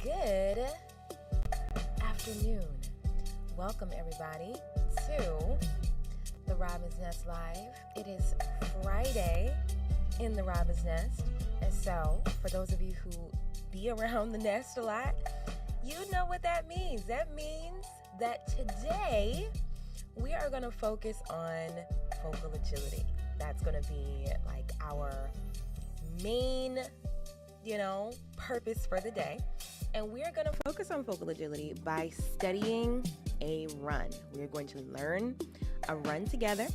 Good afternoon. Welcome, everybody, to the Robin's Nest Live. It is Friday in the Robin's Nest. And so, for those of you who be around the nest a lot, you know what that means. That means that today we are going to focus on vocal agility. That's going to be like our main, purpose for the day. And we are going to focus on vocal agility by studying a run. We are going to learn a run together,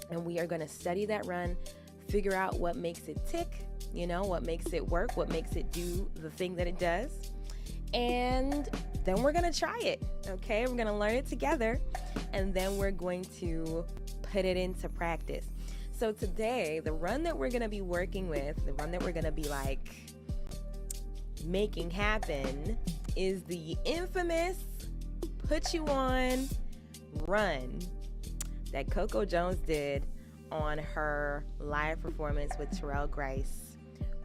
and we are going to study that run, figure out what makes it tick, what makes it work, what makes it do the thing that it does. And then we're going to try it, okay? We're going to learn it together, and then we're going to put it into practice. So today, the run that we're going to be working with, the run that we're going to be making happen is the infamous Put You On run that Coco Jones did on her live performance with Terrell Grice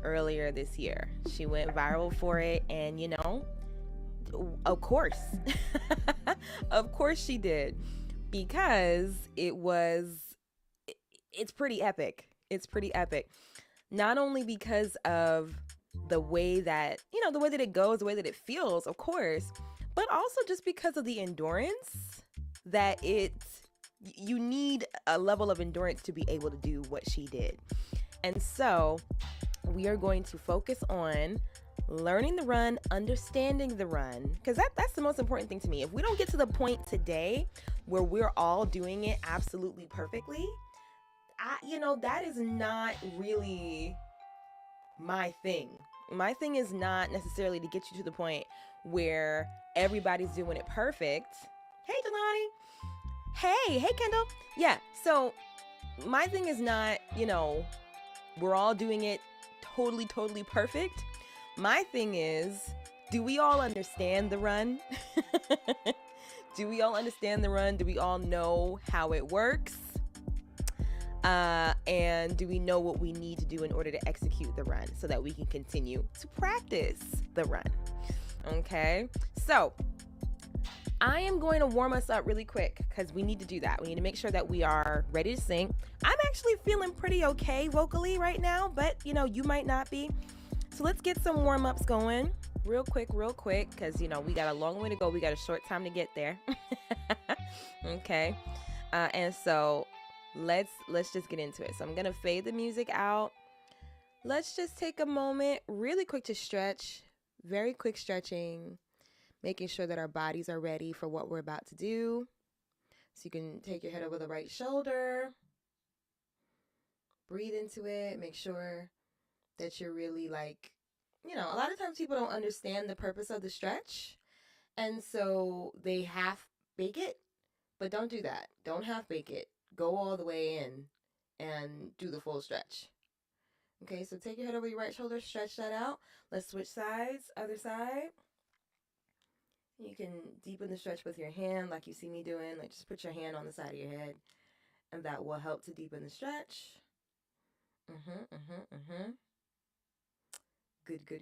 earlier this year. She went viral for it, and of course, of course she did, because it's pretty epic. It's pretty epic. Not only because of the way that, the way that it goes, the way that it feels, of course, but also just because of the endurance that you need a level of endurance to be able to do what she did. And so we are going to focus on learning the run, understanding the run, because that's the most important thing to me. If we don't get to the point today where we're all doing it absolutely perfectly, that is not really my thing. My thing is not necessarily to get you to the point where everybody's doing it perfect. Hey, Delani. Hey, Kendall. Yeah, so my thing is not, we're all doing it totally perfect. My thing is, do we all understand the run? Do we all understand the run? Do we all know how it works? And do we know what we need to do in order to execute the run so that we can continue to practice the run? Okay, so I am going to warm us up really quick because we need to do that. We need to make sure that we are ready to sing. I'm actually feeling pretty okay vocally right now, but you might not be. So let's get some warm-ups going real quick, because we got a long way to go. We got a short time to get there. Okay, and so let's just get into it. So I'm gonna fade the music out. Let's just take a moment really quick to stretch. Very quick stretching, making sure that our bodies are ready for what we're about to do. So you can take your head over the right shoulder, breathe into it, make sure that you're really a lot of times people don't understand the purpose of the stretch, and so they half bake it, but don't do that. Don't half bake it. Go all the way in and do the full stretch. Okay, so take your head over your right shoulder, stretch that out. Let's switch sides, other side. You can deepen the stretch with your hand like you see me doing. Just put your hand on the side of your head, and that will help to deepen the stretch.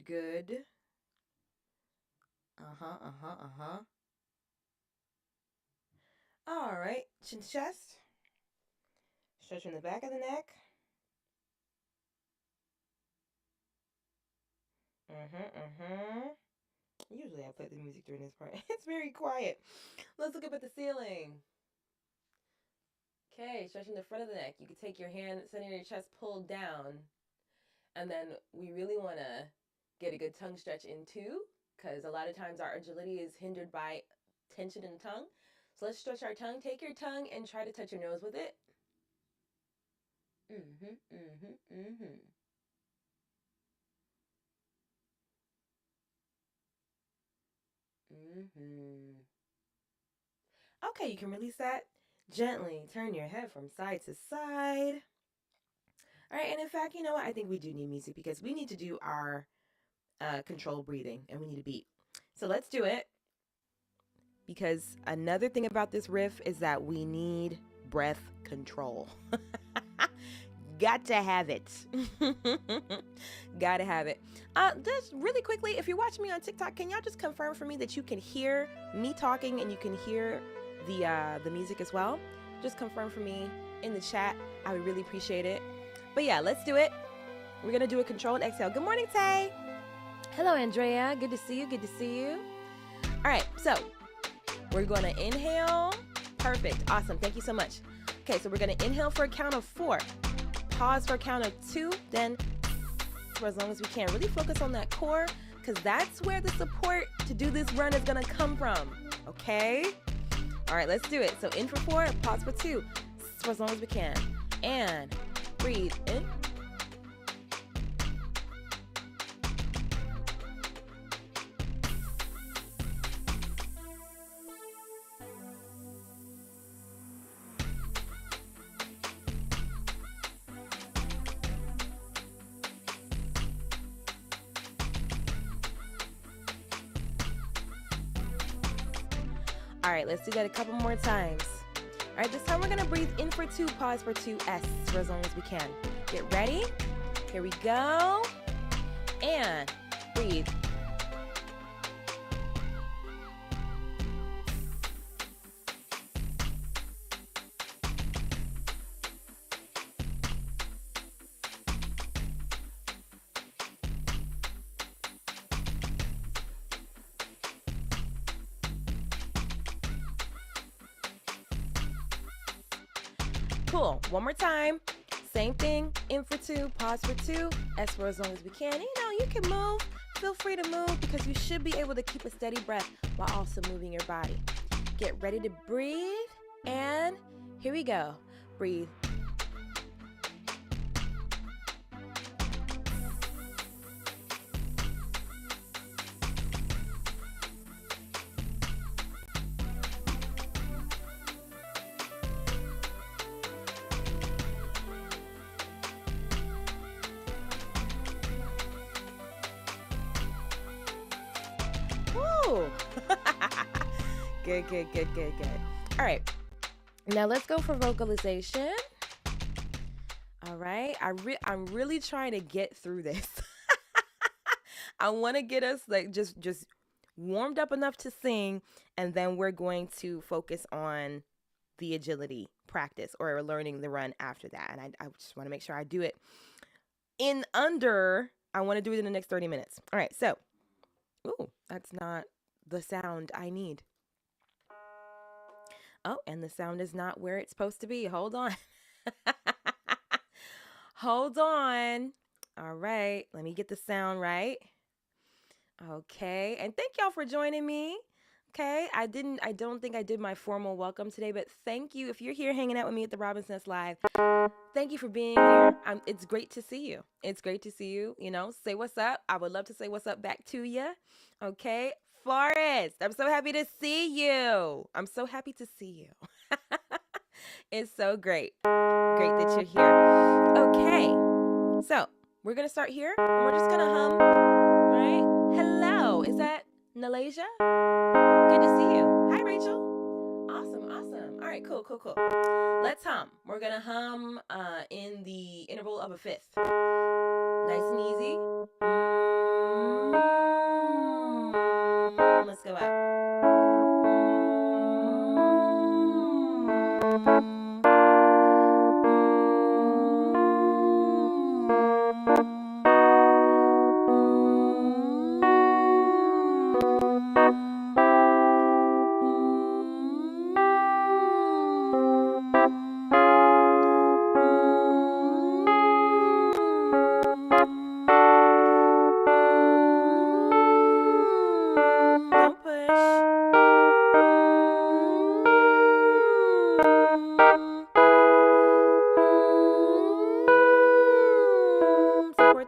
Good. All right, chin to chest. Stretching the back of the neck. Usually I play the music during this part. It's very quiet. Let's look up at the ceiling. Okay, stretching the front of the neck. You can take your hand, center of your chest pulled down. And then we really want to get a good tongue stretch in too, because a lot of times our agility is hindered by tension in the tongue. So let's stretch our tongue. Take your tongue and try to touch your nose with it. Okay, you can release that. Gently turn your head from side to side. All right, and in fact, you know what? I think we do need music because we need to do our controlled breathing, and we need a beat. So let's do it. Because another thing about this riff is that we need breath control. got to have it. Gotta have it. Just really quickly, if you're watching me on TikTok, can y'all just confirm for me that you can hear me talking and you can hear the music as well? Just confirm for me in the chat. I would really appreciate it. But yeah, let's do it. We're gonna do a controlled exhale. Good morning, Tay. Hello, Andrea. Good to see you. Good to see you. All right, so we're gonna inhale. Perfect. Awesome. Thank you so much. Okay, so we're gonna inhale for a count of 4. Pause for a count of 2. Then for as long as we can. Really focus on that core, because that's where the support to do this run is gonna come from. Okay? All right, let's do it. So in for 4, pause for 2, for as long as we can. And breathe in. All right, let's do that a couple more times. All right, this time we're gonna breathe in for 2, pause for 2, S for as long as we can. Get ready. Here we go. And breathe. Cool. One more time. Same thing. In for 2, pause for 2, S for as long as we can. You know, you can move. Feel free to move, because you should be able to keep a steady breath while also moving your body. Get ready to breathe. And here we go. Breathe. Woo! Good, good, good, good, good. All right. Now let's go for vocalization. All right. I'm really trying to get through this. I want to get us like just warmed up enough to sing, and then we're going to focus on the agility practice or learning the run after that. And I just want to make sure I do it I want to do it in the next 30 minutes. All right. So, ooh, that's not the sound I need. Oh, and the sound is not where it's supposed to be. Hold on. Hold on. All right. Let me get the sound right. Okay. And thank y'all for joining me. Okay. I don't think I did my formal welcome today, but thank you. If you're here hanging out with me at the Robin's Nest Live, thank you for being here. It's great to see you. It's great to see you. You know, say what's up. I would love to say what's up back to you. Okay. Forrest, I'm so happy to see you. I'm so happy to see you. It's so great. Great that you're here. Okay. So we're going to start here. And we're just going to hum. Right? Hello. Is that Nalasia? Good to see you. Hi, Rachel. Awesome. Awesome. All right. Cool. Cool. Cool. Let's hum. We're going to hum in the interval of a fifth. Nice and easy. Let's go out.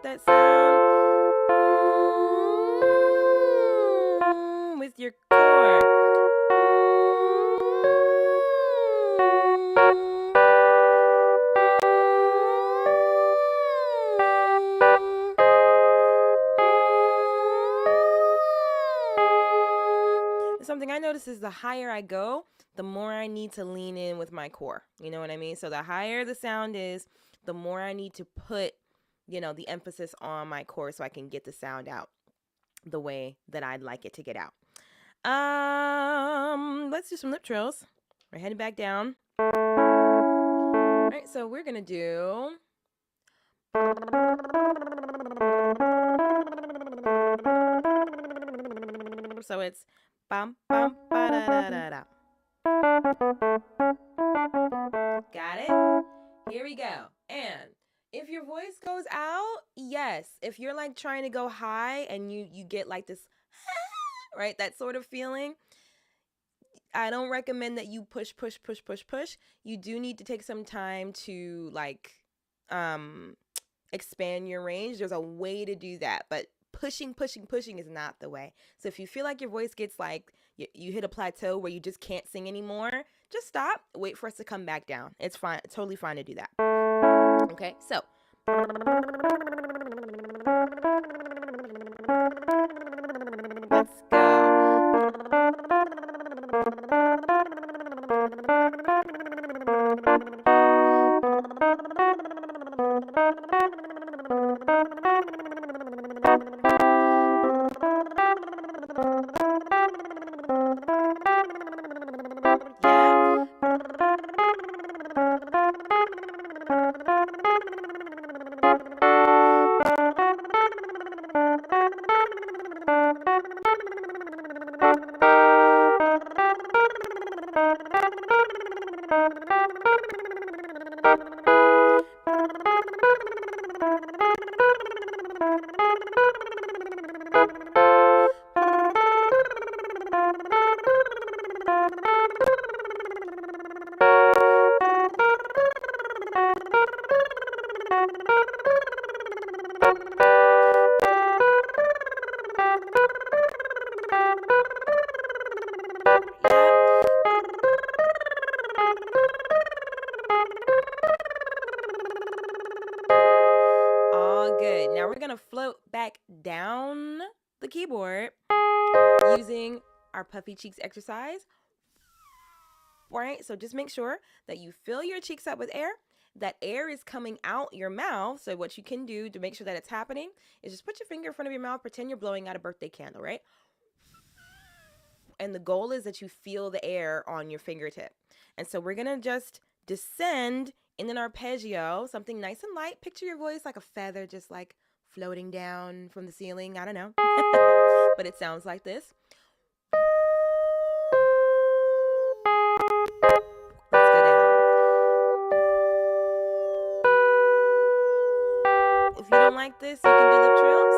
That sound with your core. Something I notice is the higher I go, the more I need to lean in with my core. You know what I mean? So the higher the sound is, the more I need to put, you know, the emphasis on my core so I can get the sound out the way that I'd like it to get out. Let's do some lip trills. We're heading back down. All right, so we're gonna do. So it's bum bum ba da da da da. Got it? Here we go. And if your voice goes out, yes. If you're like trying to go high and you get like this, right, that sort of feeling, I don't recommend that you push. You do need to take some time to like expand your range. There's a way to do that, but pushing is not the way. So if you feel like your voice gets like you hit a plateau where you just can't sing anymore, just stop, wait for us to come back down. It's fine, totally fine to do that. Okay, so let's go. Float back down the keyboard using our puffy cheeks exercise. Right? So just make sure that you fill your cheeks up with air. That air is coming out your mouth. So what you can do to make sure that it's happening is just put your finger in front of your mouth, pretend you're blowing out a birthday candle, right? And the goal is that you feel the air on your fingertip. And so we're going to just descend in an arpeggio, something nice and light. Picture your voice like a feather, just like floating down from the ceiling. I don't know. But it sounds like this. Let's go down. If you don't like this, you can do lip trills.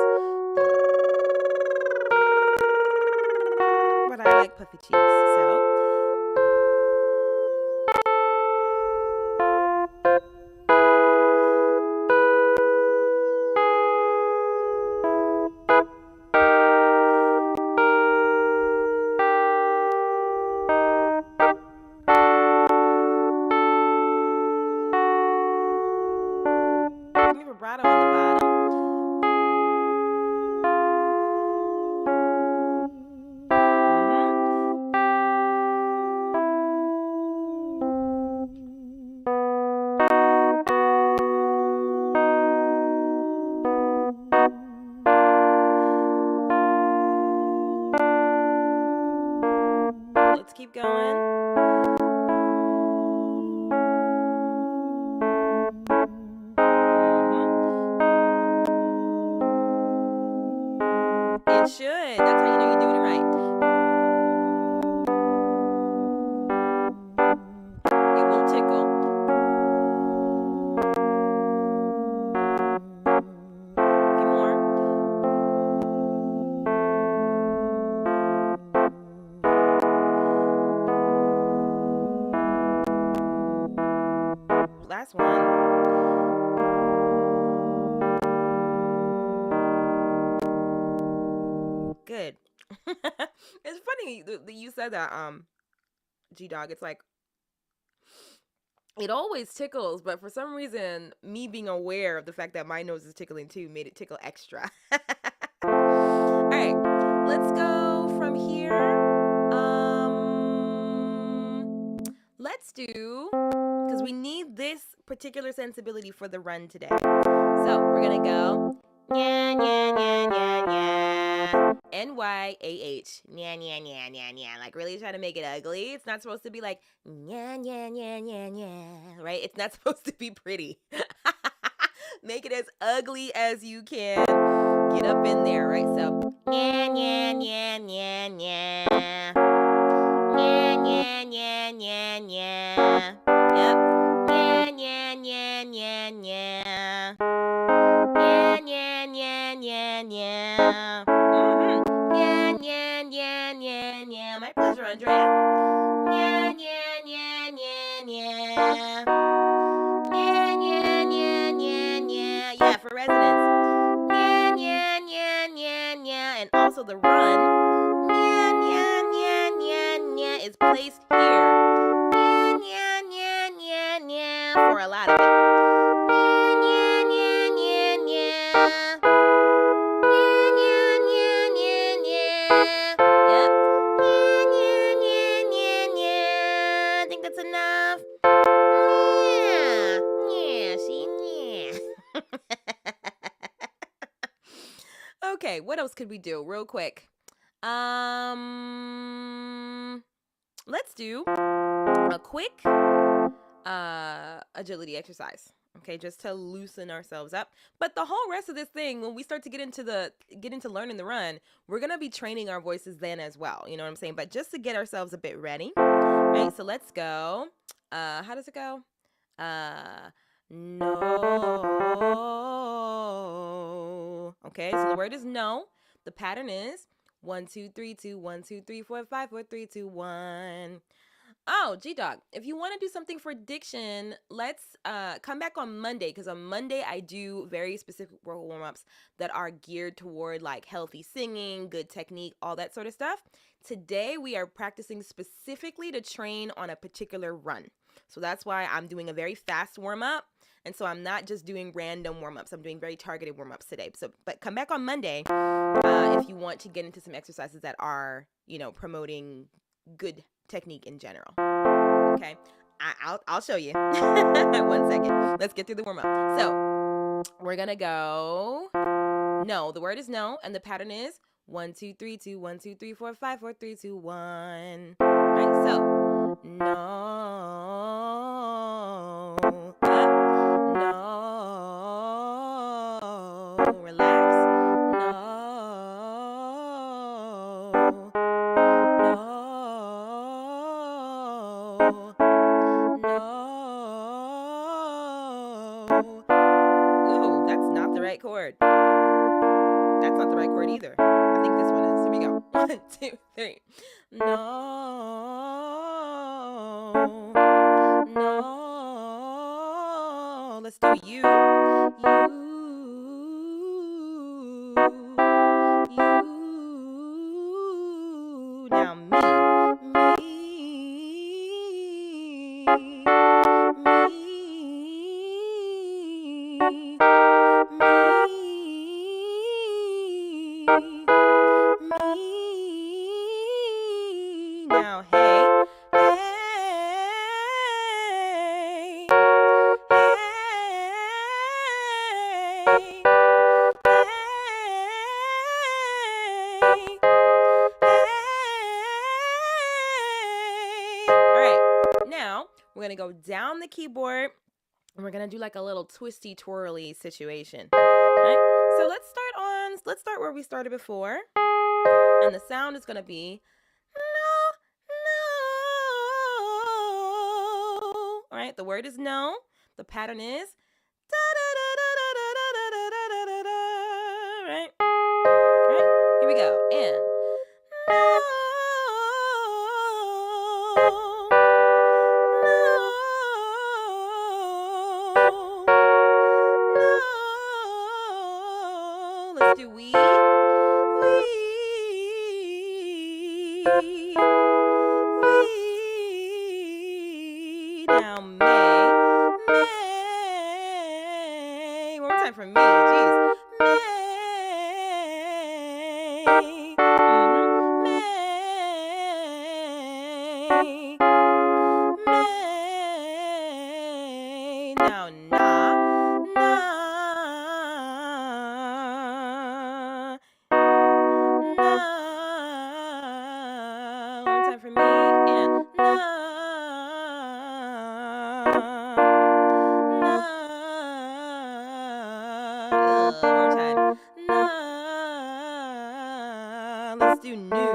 But I like puffy cheeks, so. Vibrato on the bottom. Let's keep going. It should. That's how you know you're doing it right. It will tickle. A few more. Last one. Good. It's funny that you said that, G-Dog. It's like, it always tickles, but for some reason, me being aware of the fact that my nose is tickling too made it tickle extra. All right, let's go from here. Let's do because we need this particular sensibility for the run today. So we're gonna go nya nya nya nya nya, NYAH, nya nya nya nya nya. Like really trying to make it ugly. It's not supposed to be like nya nya nya nya nya, right? It's not supposed to be pretty. Make it as ugly as you can. Get up in there, right? So nya nya nya nya nya, nya nya nya nya nya. Yep. Nya nya nya nya nya. Nya nya nya nya nya. Nya nya nya nya nya. My pleasure, Andrea. Nya nya nya nya nya. Nya nya nya nya nya. Yeah, for residents. Nya nya nya nya nya. And also the run. Nya nya nya nya nya is placed here. Nya nya nya nya nya for a lot of it. Nya nya nya nya nya nya nya nya. Yep. Nya nya nya nya. I think that's enough. Yeah, see, yeah. Okay, what else could we do real quick? Let's do a quick agility exercise. Okay, just to loosen ourselves up. But the whole rest of this thing, when we start to get into learning the run, we're gonna be training our voices then as well. You know what I'm saying? But just to get ourselves a bit ready, right? So let's go. How does it go? No. Okay, so the word is no. The pattern is 1, 2, 3, 2, 1, 2, 3, 4, 5, 4, 3, 2, 1. Oh, G-Dog, if you want to do something for diction, let's come back on Monday, because on Monday I do very specific warm-ups that are geared toward like healthy singing, good technique, all that sort of stuff. Today we are practicing specifically to train on a particular run. So that's why I'm doing a very fast warm-up. And so I'm not just doing random warm-ups. I'm doing very targeted warm-ups today. So, but come back on Monday if you want to get into some exercises that are, promoting good technique in general. Okay, I'll show you. 1 second. Let's get through the warm-up. So we're gonna go. No, the word is no, and the pattern is 1, 2, 3, 2, 1, 2, 3, 4, 5, 4, 3, 2, 1. Right. So no. No. Relax. No. No. No. Ooh, that's not the right chord. That's not the right chord either. I think this one is. Here we go. 1, 2, 3. No. No. Let's do you. You. Now me. Me. Now hey. Now we're gonna go down the keyboard and we're gonna do like a little twisty twirly situation. Right? So let's start where we started before. And the sound is gonna be no, no. All right, the word is no. The pattern is da da da da da da da da da da da. Right? Right? Here we go. And no. Let's do we. Now may. One more time for me. Jeez. May. May. Now, na, na, na. One more time for me. And na, na. One more time. Na. Let's do new.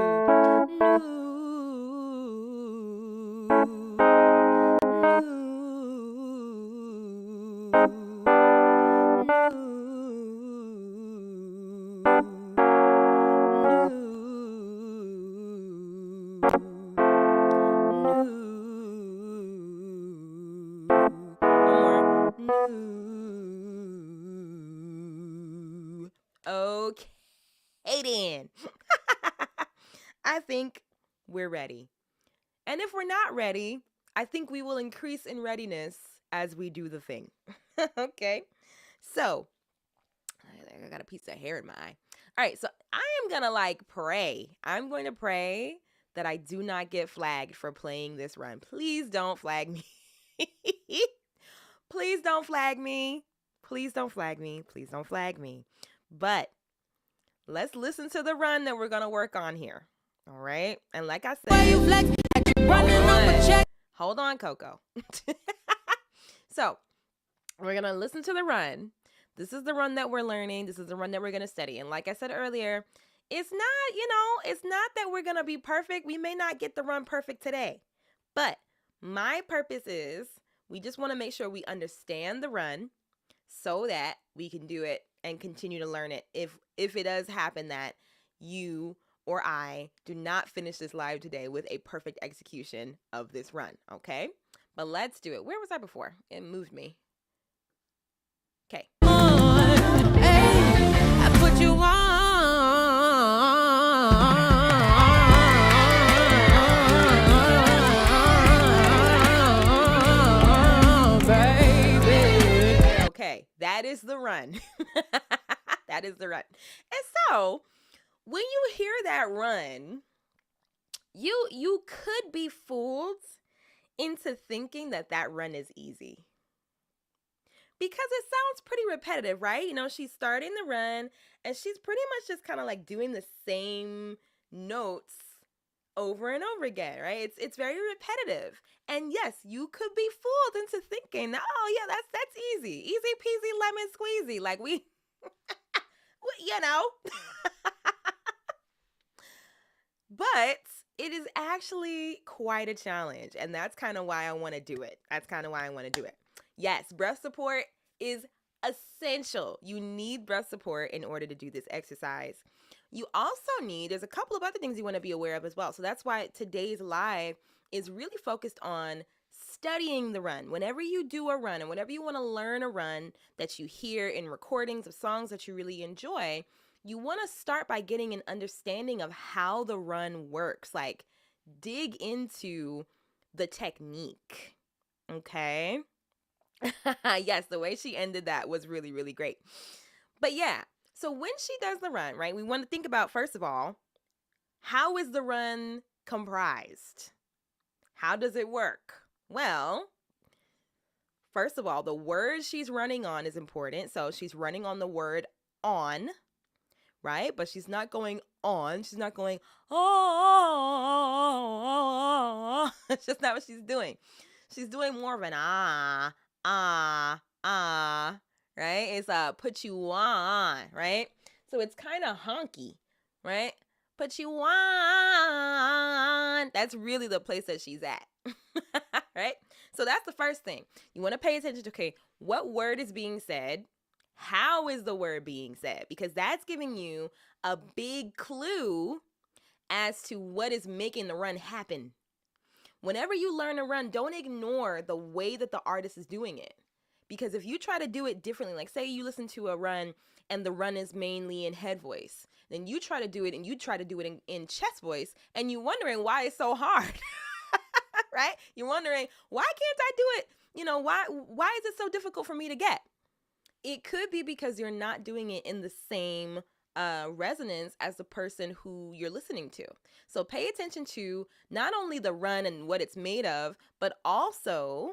Okay, then. I think we're ready. And if we're not ready, I think we will increase in readiness as we do the thing. Okay? So, I got a piece of hair in my eye. All right, so I am going to pray. I'm going to pray that I do not get flagged for playing this run. Please don't flag me. Please don't flag me. Please don't flag me. Please don't flag me. But let's listen to the run that we're going to work on here. All right? And like I said, hold on, Coco. So, we're going to listen to the run. This is the run that we're learning. This is the run that we're going to study. And like I said earlier, it's not that we're going to be perfect. We may not get the run perfect today. But my purpose is we just want to make sure we understand the run so that we can do it and continue to learn it if it does happen that you or I do not finish this live today with a perfect execution of this run, okay? But let's do it. Where was I before? It moved me. Okay. I put you on, baby. Okay, that is the run. That is the run. And so, when you hear that run, you could be fooled into thinking that run is easy. Because it sounds pretty repetitive, right? She's starting the run and she's pretty much just kind of doing the same notes over and over again, right? It's very repetitive. And yes, you could be fooled into thinking, oh yeah, that's easy. Easy peasy lemon squeezy. But it is actually quite a challenge. And that's kind of why I want to do it. Yes, breath support is essential. You need breath support in order to do this exercise. You also there's a couple of other things you want to be aware of as well. So that's why today's live is really focused on studying the run. Whenever you do a run and whenever you want to learn a run that you hear in recordings of songs that you really enjoy, you want to start by getting an understanding of how the run works. Dig into the technique. Okay? Yes, the way she ended that was really, really great. But yeah, so when she does the run, right, we want to think about, first of all, how is the run comprised? How does it work? Well, first of all, the word she's running on is important. So she's running on the word on, right? But she's not going on. She's not going, oh. That's just not what she's doing. She's doing more of an right? It's put you on, right? So it's kind of honky, right? Put you on. That's really the place that she's at, right? So that's the first thing. You want to pay attention to, okay, what word is being said? How is the word being said? Because that's giving you a big clue as to what is making the run happen. Whenever you learn a run, don't ignore the way that the artist is doing it. Because if you try to do it differently, say you listen to a run and the run is mainly in head voice, then you try to do it and you try to do it in chest voice and you're wondering why it's so hard, right? You're wondering, why can't I do it? Why is it so difficult for me to get? It could be because you're not doing it in the same resonance as the person who you're listening to. So pay attention to not only the run and what it's made of, but also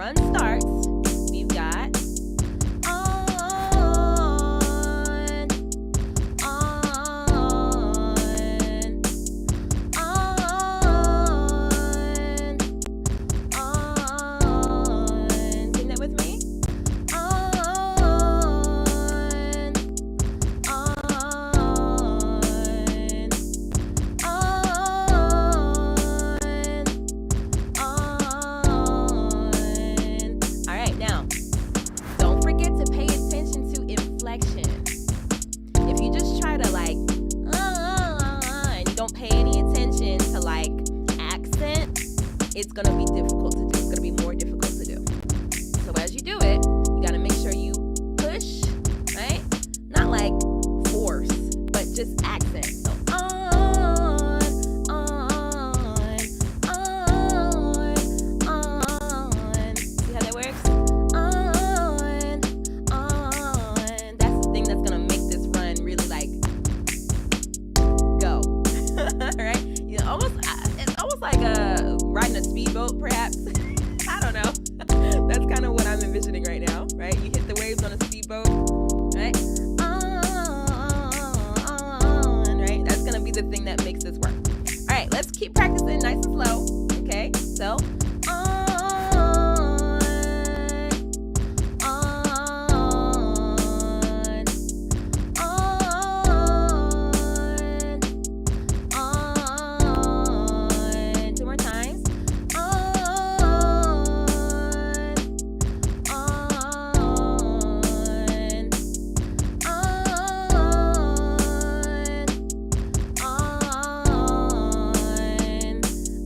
run starts, we've got on, sing that with me. It's going to be difficult to do. It's going to be more difficult to do. So as you do it, you got to make sure you push, right? Not like force, but just accent. So on. See how that works? On. That's the thing that's going to make this run really like go. Right? You know, it's almost like riding a speedboat, perhaps. I don't know. That's kind of what I'm envisioning right now, right? You hit the waves on a speedboat, right? Right? That's going to be the thing that makes this work. All right, let's keep practicing nice and slow, okay? So,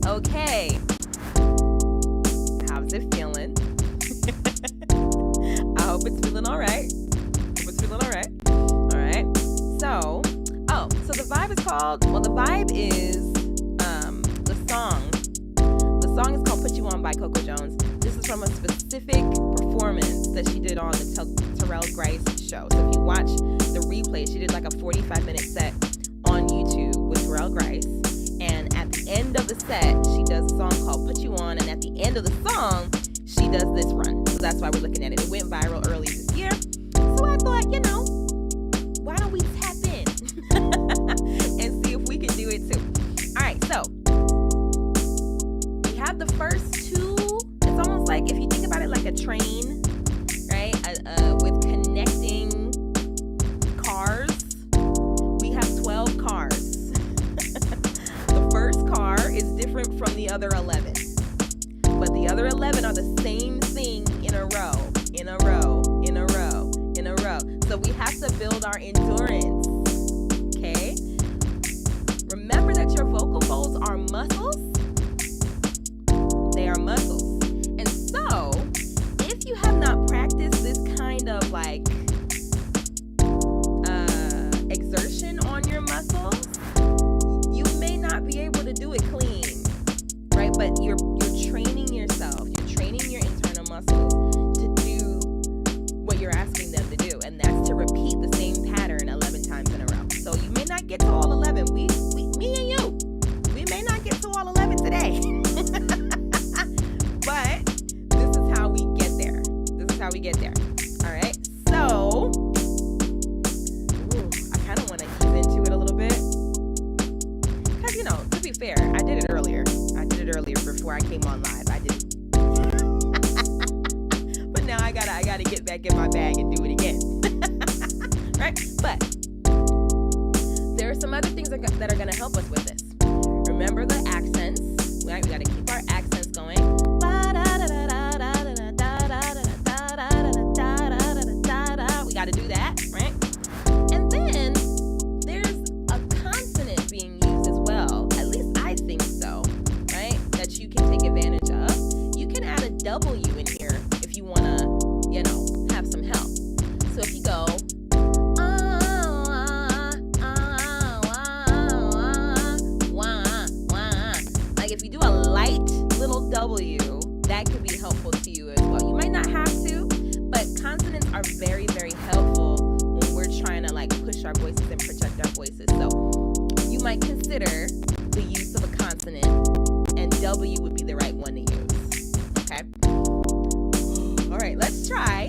okay, how's it feeling? I hope it's feeling all right. All right. So the vibe is called, the vibe is the song. The song is called Put You On by Coco Jones. This is from a specific performance that she did on the Terrell Grice show. So if you watch the replay, she did like a 45-minute set on YouTube with Terrell Grice. And at the end of the set, she does a song called Put You On. And at the end of the song, she does this run. So that's why we're looking at it. It went viral early this year. So I thought, why don't we tap in and see if we can do it too. All right, so we have the first two. It's almost like, if you think about it like a train, right? With connecting cars. We have 12 cars. The first car is different from the other 11. But the other 11 are the same thing in a row. So we have to build our endurance, okay? Remember that your vocal folds are muscles. They are muscles. And so, if you have not practiced this kind of like exertion on your muscles, you may not be able to do it clean, right? But you're training yourself. You're training your internal muscles to do what you're asking them to do, and that's to repeat the same pattern 11 times in a row. So you may not get to all 11. Me and you, we may not get to all 11 today. But this is how we get there. All right. So, I kind of want to ease into it a little bit. Because, to be fair, I did it earlier. Before I came on live. I did it. But now I gotta get back in my bag and do it again. Right? But there are some other things that are going to help us with this. Remember the accents. Right? We got to keep our accents going. We got to do that, right? And then there's a consonant being used as well. At least I think so, right? That you can take advantage of. You can add a W in here if you want to, have some help. So if you go, like if you do a light little W, that could be helpful to you as well. You might not have to, but consonants are very, very helpful when we're trying to like push our voices and protect our voices. So you might consider the use of a consonant, and W would be the right one to use. Okay. right, let's try.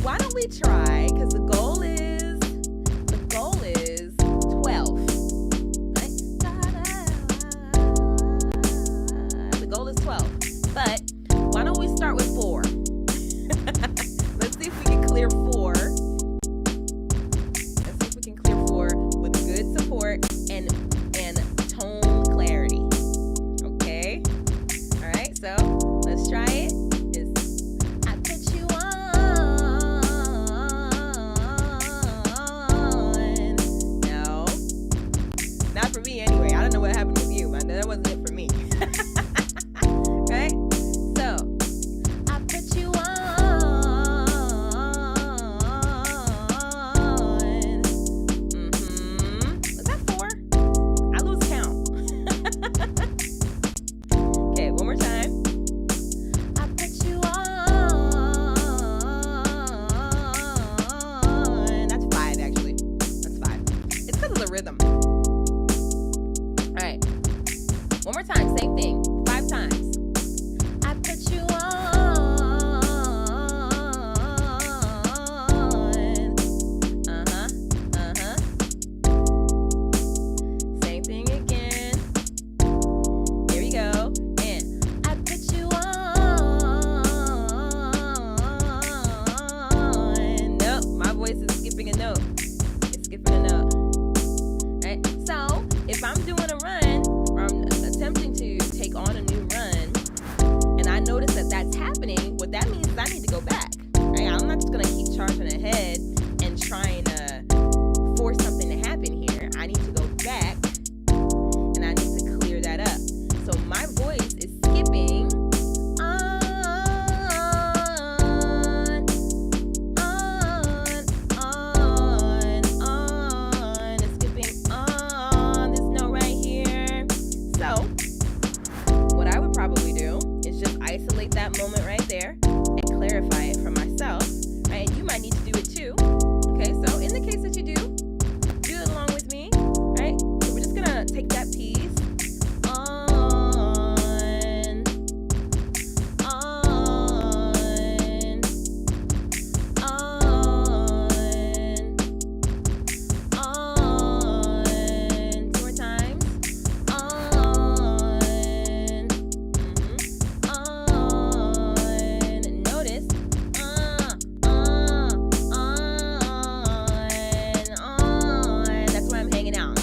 Why don't we try? Because the goal is 12. Right? The goal is 12. But why don't we start with 4? Let's see if we can clear 4. Let's see if we can clear 4 with good support and tone clarity. Okay? All right, so let's try it. I put you on. No, not for me anyway. I don't know what happened with you, but that wasn't it for me. Right? So, I put you on. Was that 4? I lose count. Okay, one more time. I put you on. That's 5, actually. That's 5. It's because of the rhythm. All right. One more time. Same thing. 5 times. I put you on. Same thing again. Here we go. And I put you on. Nope, my voice is skipping a note. It's skipping a note. Right? So, if I'm doing a run, or I'm attempting to take on a new run, and I notice that that's happening, what that means is I need to go back. Right? I'm not just going to keep charging ahead and trying to force something to happen here. I need to go back, and I need to clear that up. So my voice is skipping on. It's skipping on this note right here. So what I would probably do is just isolate that moment right there and clarify it for myself. Right? And you might need to do it too. Okay, so in the case that you do it along with me. Right? So we're just gonna take that piece. Two more times. Notice. That's where I'm hanging out.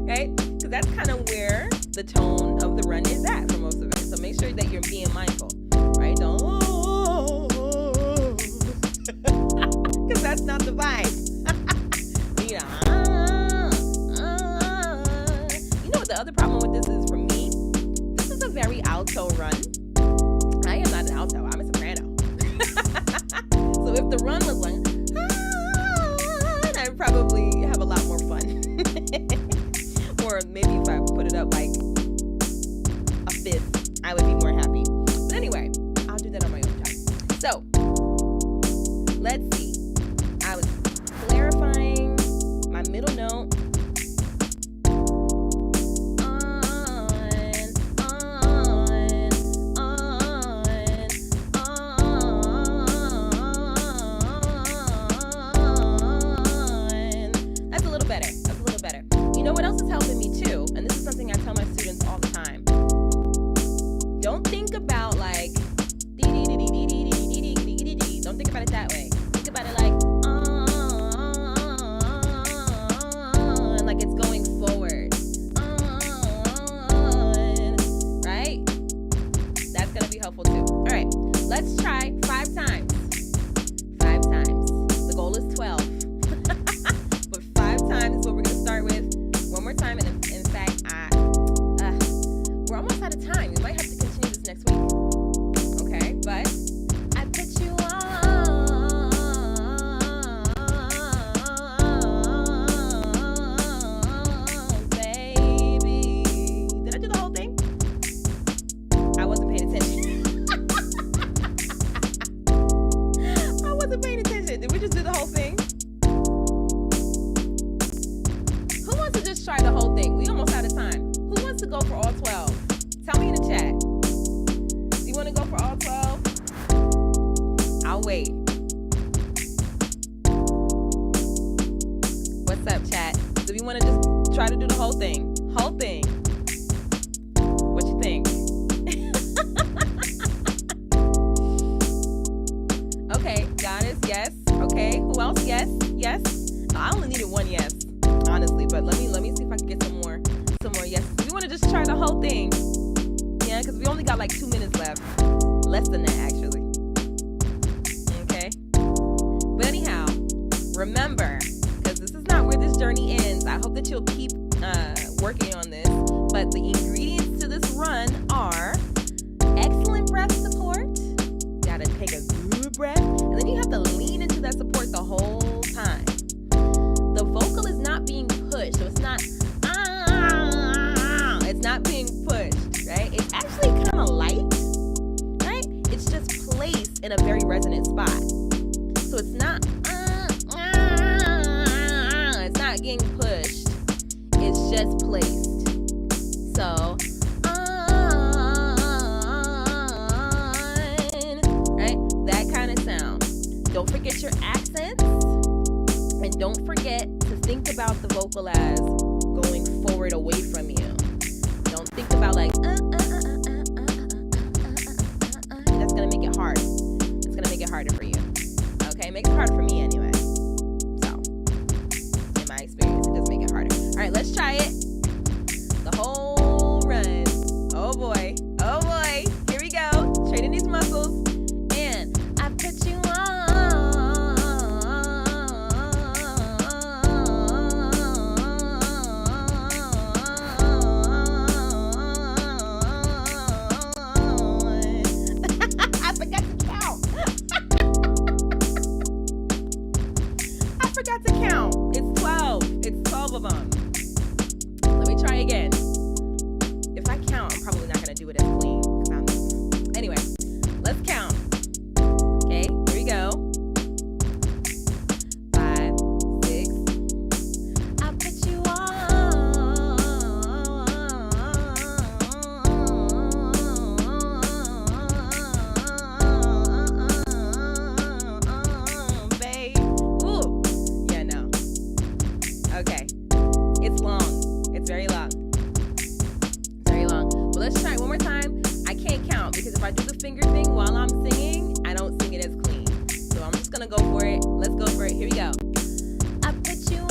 Right? Because that's kind of where the tone of the run is at for most of it. So make sure that you're being mindful. Right? Don't. Because that's not the vibe. You know what the other problem with this is for me? This is a very alto run. I am not an alto. I'm a soprano. So if the run was like, I'd probably have a lot more fun. Or maybe if I put it up like a fifth, I would be more happy. But anyway, I'll do that on my own time. So, let's see. I was clarifying my middle note. That's a little better. You know what else is helping me too? And this is something I tell my students all the time. Don't think about like don't think about it that way. Think about it like it's going forward. Right? That's gonna be helpful too. All right, let's try 5 times. 5 times. The goal is 12. But 5 times is what we're gonna start with. One more time, and in fact, we're almost out of time. We might have to continue this next week. Okay, but I put you on, baby. Did I do the whole thing? I wasn't paying attention. got like 2 minutes left. Less than that, actually. Okay? But anyhow, remember, because this is not where this journey ends. I hope that you'll keep working on this. But the ingredients to this run are excellent breath support. You gotta take a good breath. And then you have to lean into that support the whole time. The vocal is not being pushed. So it's not, it's not being pushed, right? It's actually kind of light, right? It's just placed in a very resonant spot. So it's not, it's not getting pushed. It's just placed. So, right? That kind of sound. Don't forget your accents. And don't forget to think about the vocal as going forward away from you. Don't think about like, that's going to make it hard. It's going to make it harder for you. Okay? It makes it harder for me anyway. So, in my experience, it does make it harder. All right, let's try it. The whole run. Oh boy. Oh boy. Here we go. Training these muscles. And I put you to count. It's 12. It's 12 of them. Let me try again. If I count, I'm probably not going to do it as clean. Anyway, let's count. Okay, here we go. 5, 6. I put you on, babe. Ooh. Yeah, no. Okay. It's long. It's very long. Very long. Well, let's try it one more time. I can't count because if I do the finger thing while I'm singing, I don't sing it as clean. So I'm just going to go for it. Let's go for it. Here we go. I put you on,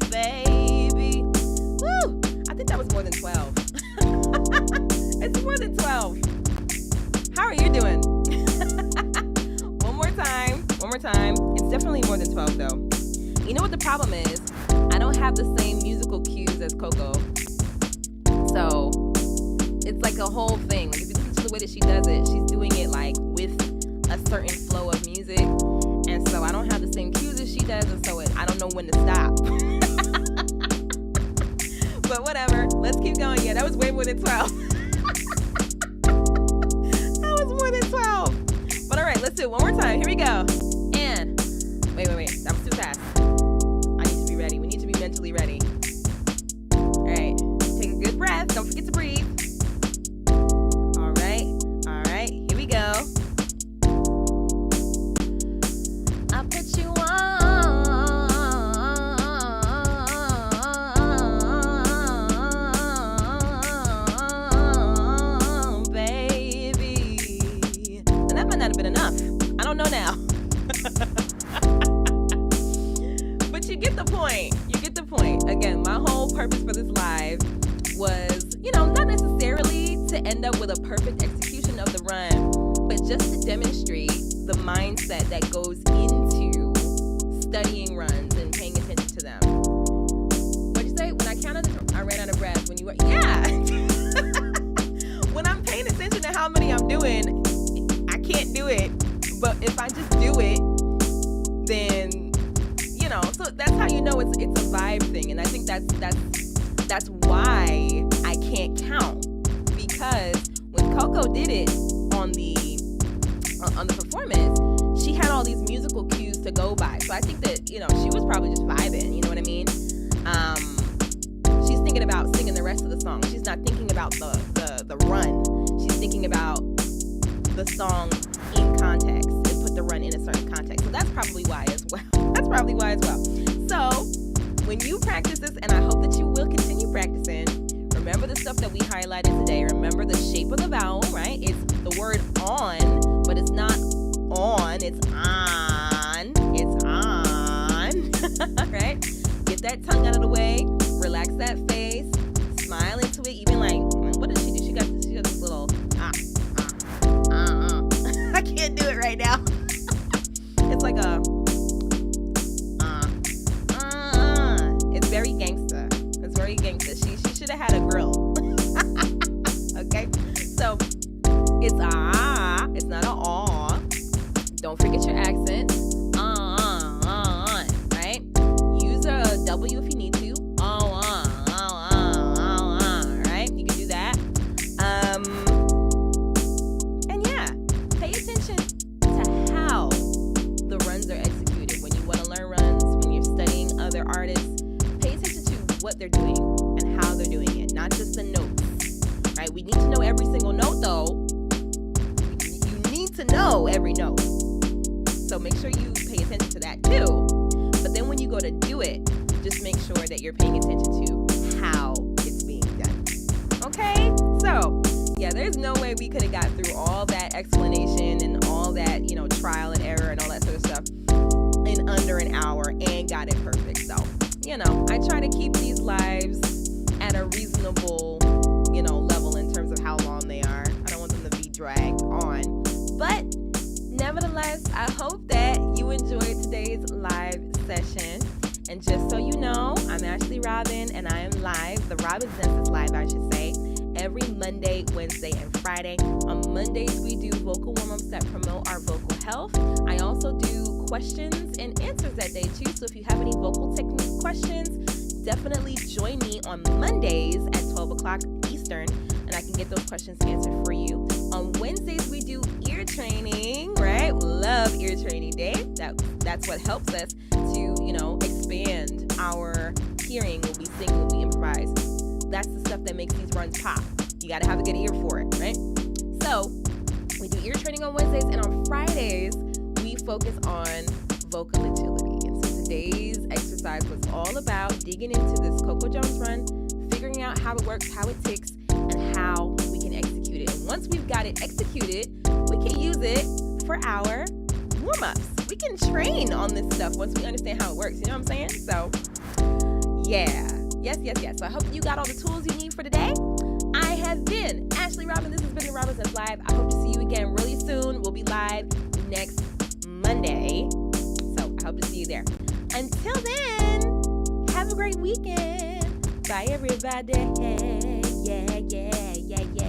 baby. Woo! I think that was more than 12. It's more than 12. How are you doing? One more time. One more time. It's definitely more than 12 though. You know what the problem is? I don't have the same musical cues as Coco. So it's like a whole thing. Like if you listen to the way that she does it, she's doing it like with a certain flow of music. And so I don't have the same cues as she does, and so I don't know when to stop. But whatever. Let's keep going. Yeah, that was way more than 12. That was more than 12. But all right, let's do it one more time. Here we go. And wait. That was too fast. I need to be ready. We need to be mentally ready. All right. Take a good breath. Don't forget to breathe. All right. All right. Here we go. I put you on, baby. And that might not have been enough. I don't know now. But you get the point. You get the point. Again, my whole purpose for this live was, not necessarily to end up with a perfect execution of the run, but just to demonstrate the mindset that goes into studying runs and paying attention to them. What'd you say? When I counted, I ran out of breath. When you were, yeah. When I'm paying attention to how many I'm doing, I can't do it. But if I just do it, then, so that's how you know it's a vibe thing. And I think that's why I can't count, because when Coco did it on the performance, she had all these musical cues to go by. So I think that, she was probably just vibing, you know what I mean? She's thinking about singing the rest of the song. She's not thinking about the run. She's thinking about the song in context and put the run in a certain context. So that's probably why as well. So when you practice this, and I hope that you will continue practicing, remember the stuff that we highlighted today. Remember the shape of the vowel, right? It's the word on, but it's not on, it's on. It's on. Right? Get that tongue out of the way, relax that face, smile into it, even like, what does she do? She got this little, I can't do it right now. It's like a, it's very gangster. It's very gangster. She should have had a grill. Okay? So, it's it's not a aw. Don't forget your accent. Right? Use a W if you need to. Right? You can do that. And yeah, pay attention to how the runs are executed. When you want to learn runs, when you're studying other artists, pay attention to what they're doing and how they're doing it, not just the notes. Right? We need to know every single note, though. You need to know every note. So make sure you pay attention to that too. But then when you go to do it, just make sure that you're paying attention to how it's being done. Okay? So, yeah, there's no way we could have got through all that explanation and all that, trial and error and all that sort of stuff in under an hour and got it perfect. So, I try to keep these lives at a reasonable, level in terms of how long they are. I don't want them to be dragged on. But nevertheless, I hope that you enjoyed today's live session. And just so you know, I'm Ashley Robin, and I am live. The Robin's Nest is live, I should say, every Monday, Wednesday, and Friday. On Mondays, we do vocal warm-ups that promote our vocal health. I also do questions and answers that day, too. So if you have any vocal technique questions, definitely join me on Mondays at 12 o'clock Eastern, and I can get those questions answered for you. On Wednesdays, we do ear training, right? Love ear training day. That's what helps us to, expand our hearing when we sing, when we improvise. That's the stuff that makes these runs pop. You got to have a good ear for it, right? So we do ear training on Wednesdays, and on Fridays, we focus on vocal agility. And so today's exercise was all about digging into this Coco Jones run, figuring out how it works, how it ticks, and how we can execute it. And once we've got it executed, we can use it for our warm-ups. We can train on this stuff once we understand how it works. You know what I'm saying? So, yeah. Yes. So I hope you got all the tools you need for today. I have been Ashley Robin. This has been the Robin's Nest Live. I hope to see you again really soon. We'll be live next Monday. So I hope to see you there. Until then, have a great weekend. Bye, everybody. Yeah.